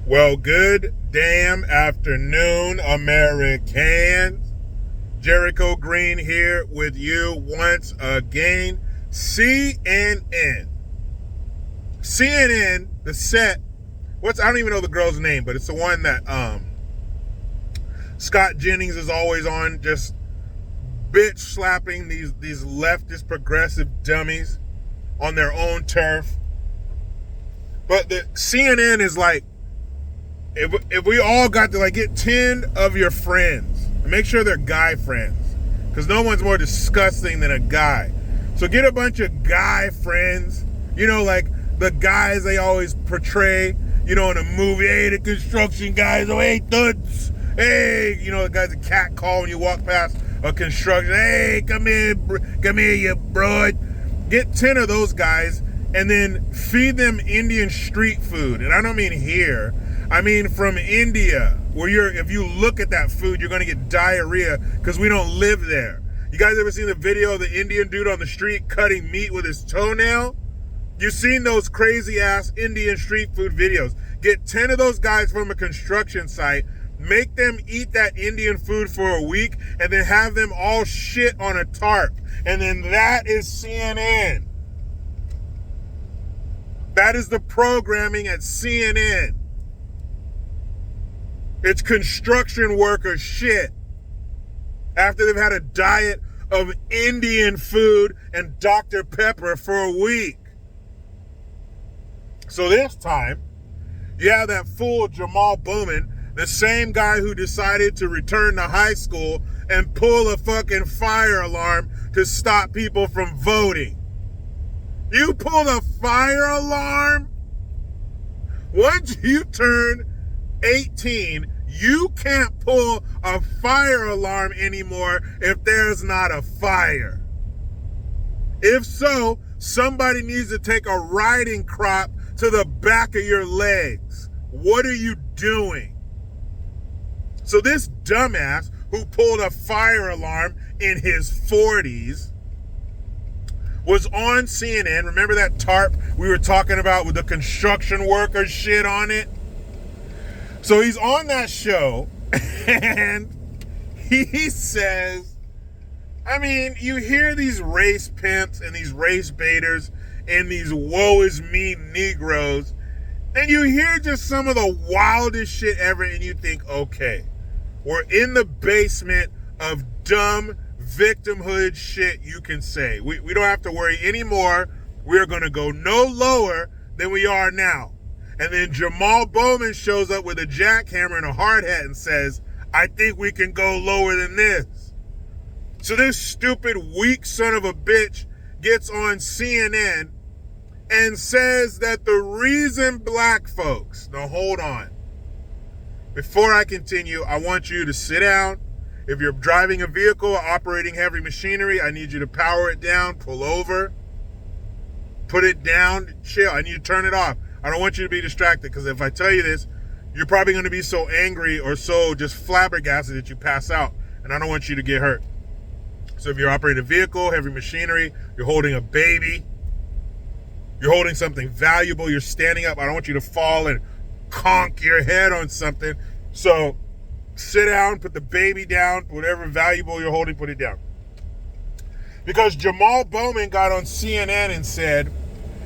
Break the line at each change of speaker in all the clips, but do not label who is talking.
Well, good damn afternoon, Americans. Jericho Green here with you once again. CNN, the set. I don't even know the girl's name, but it's the one that Scott Jennings is always on, just bitch slapping these leftist progressive dummies on their own turf. But the CNN is like, if we all got to get 10 of your friends, and make sure they're guy friends, because no one's more disgusting than a guy. So get a bunch of guy friends, like the guys they always portray, in a movie. Hey, the construction guys, oh, hey, thuds. Hey, the guys that cat call when you walk past a construction. Hey, come here, you broad. Get 10 of those guys and then feed them Indian street food. And I don't mean here. I mean from India, where if you look at that food, you're going to get diarrhea because we don't live there. You guys ever seen the video of the Indian dude on the street cutting meat with his toenail? You've seen those crazy ass Indian street food videos. Get 10 of those guys from a construction site, make them eat that Indian food for a week, and then have them all shit on a tarp. And then that is CNN. That is the programming at CNN. It's construction worker shit. After they've had a diet of Indian food and Dr. Pepper for a week. So this time, you have that fool Jamal Bowman, the same guy who decided to return to high school and pull a fucking fire alarm to stop people from voting. You pulled a fire alarm? Once you turn 18, you can't pull a fire alarm anymore if there's not a fire. If so, somebody needs to take a riding crop to the back of your legs. What are you doing? So this dumbass who pulled a fire alarm in his 40s was on CNN. Remember that tarp we were talking about with the construction worker shit on it? So he's on that show, and he says, you hear these race pimps and these race baiters and these woe is me Negroes, and you hear just some of the wildest shit ever, and you think, okay, we're in the basement of dumb victimhood shit you can say. We don't have to worry anymore. We're going to go no lower than we are now. And then Jamal Bowman shows up with a jackhammer and a hard hat and says, I think we can go lower than this. So this stupid, weak son of a bitch gets on CNN and says that the reason black folks... Now, hold on. Before I continue, I want you to sit down. If you're driving a vehicle or operating heavy machinery, I need you to power it down, pull over, put it down, chill. I need you to turn it off. I don't want you to be distracted, because if I tell you this, you're probably going to be so angry or so just flabbergasted that you pass out, and I don't want you to get hurt. So if you're operating a vehicle, heavy machinery, you're holding a baby, you're holding something valuable, you're standing up, I don't want you to fall and conk your head on something. So sit down, put the baby down, whatever valuable you're holding, put it down. Because Jamal Bowman got on CNN and said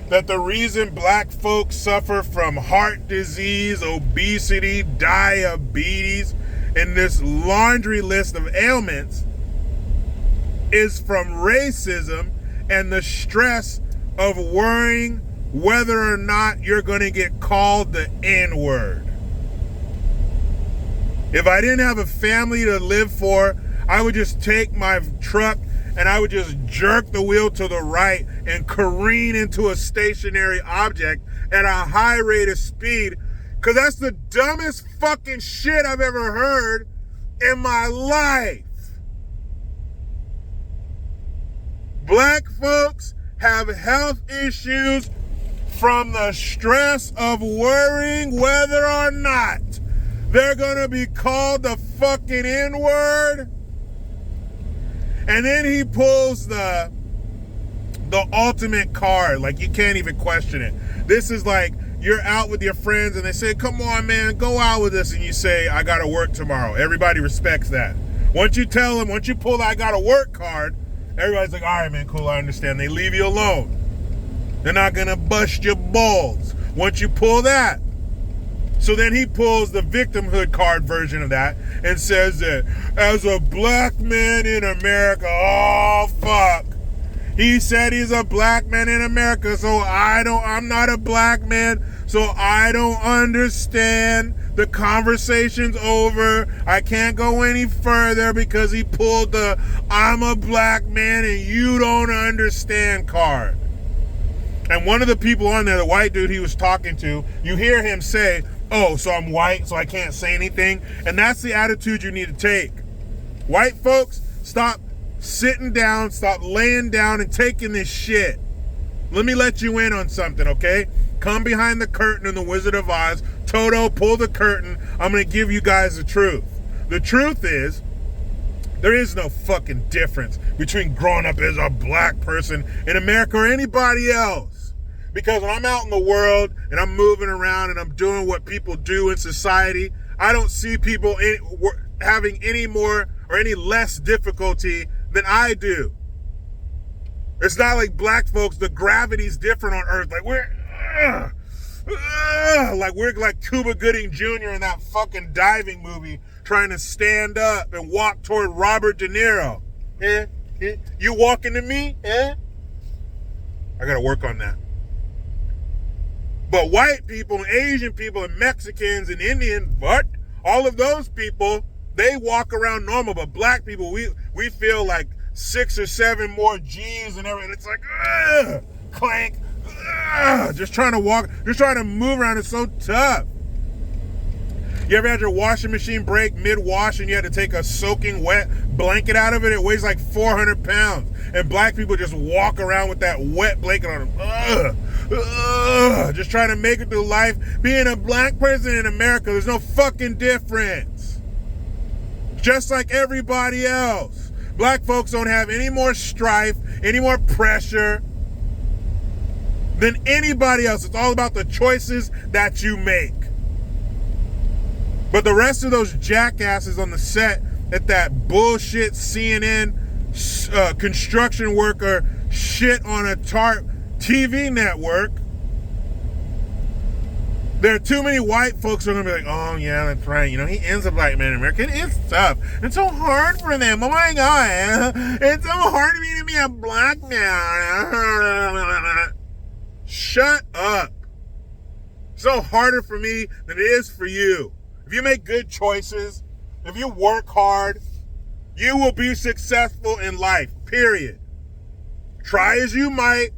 that the reason black folks suffer from heart disease, obesity, diabetes, and this laundry list of ailments is from racism and the stress of worrying whether or not you're going to get called the N-word. If I didn't have a family to live for, I would just take my truck and I would just jerk the wheel to the right and careen into a stationary object at a high rate of speed, because that's the dumbest fucking shit I've ever heard in my life. Black folks have health issues from the stress of worrying whether or not they're gonna be called the fucking N-word. And then he pulls the ultimate card, like you can't even question it. This is like, you're out with your friends and they say, come on, man, go out with us. And you say, I got to work tomorrow. Everybody respects that. Once you tell them, once you pull the I got to work card, everybody's like, all right, man, cool, I understand. They leave you alone. They're not going to bust your balls once you pull that. So then he pulls the victimhood card version of that and says that as a black man in America, oh, fuck. He said he's a black man in America, so I'm not a black man, so I don't understand. The conversation's over. I can't go any further because he pulled the I'm a black man and you don't understand card. And one of the people on there, the white dude he was talking to, you hear him say, oh, so I'm white, so I can't say anything. And that's the attitude you need to take. White folks, stop sitting down, stop laying down and taking this shit. Let me let you in on something, okay? Come behind the curtain in The Wizard of Oz. Toto, pull the curtain. I'm going to give you guys the truth. The truth is, there is no fucking difference between growing up as a black person in America or anybody else. Because when I'm out in the world and I'm moving around and I'm doing what people do in society, I don't see people having any more or any less difficulty than I do. It's not like black folks, the gravity's different on Earth. Like we're like Cuba Gooding Jr. in that fucking diving movie trying to stand up and walk toward Robert De Niro. You walking to me? I gotta work on that. But white people and Asian people and Mexicans and Indians, but all of those people, they walk around normal. But black people, we feel like 6 or 7 more G's and everything. It's like, clank, just trying to walk, just trying to move around. It's so tough. You ever had your washing machine break mid-wash and you had to take a soaking wet blanket out of it? It weighs like 400 pounds. And black people just walk around with that wet blanket on them. Just trying to make it through life. Being a black person in America, there's no fucking difference. Just like everybody else. Black folks don't have any more strife, any more pressure than anybody else. It's all about the choices that you make. But the rest of those jackasses on the set at that bullshit CNN construction worker shit on a TARP TV network, there are too many white folks who are going to be like, oh yeah, that's right. You know, he is a black man in America. It is tough. It's so hard for them. Oh my God. It's so hard for me to be a black man. Shut up. It's so harder for me than it is for you. If you make good choices, if you work hard, you will be successful in life, period. Try as you might,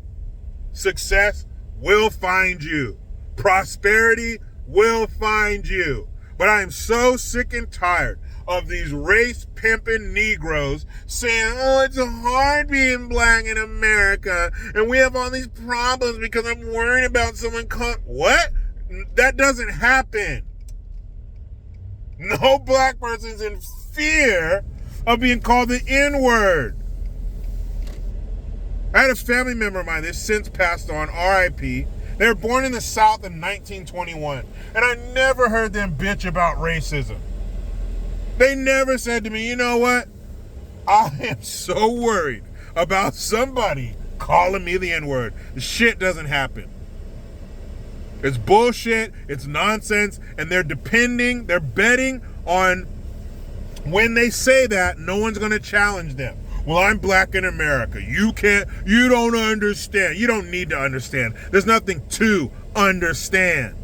success will find you. Prosperity will find you. But I am so sick and tired of these race pimping Negroes saying, oh, it's hard being black in America, and we have all these problems because I'm worried about someone What? That doesn't happen. No black person's in fear of being called the N-word. I had a family member of mine that's since passed on, R.I.P. They were born in the South in 1921, and I never heard them bitch about racism. They never said to me, you know what? I am so worried about somebody calling me the N-word. The shit doesn't happen. It's bullshit, it's nonsense, and they're betting on when they say that, no one's going to challenge them. Well, I'm black in America. You don't understand. You don't need to understand. There's nothing to understand.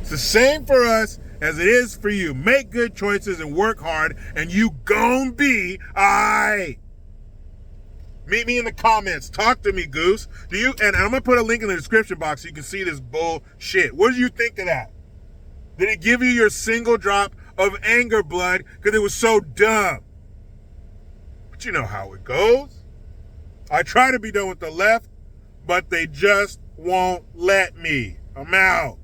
It's the same for us as it is for you. Make good choices and work hard, and you gon' be aight. Meet me in the comments. Talk to me, Goose. And I'm going to put a link in the description box so you can see this bullshit. What did you think of that? Did it give you your single drop of anger blood because it was so dumb? But you know how it goes. I try to be done with the left, but they just won't let me. I'm out.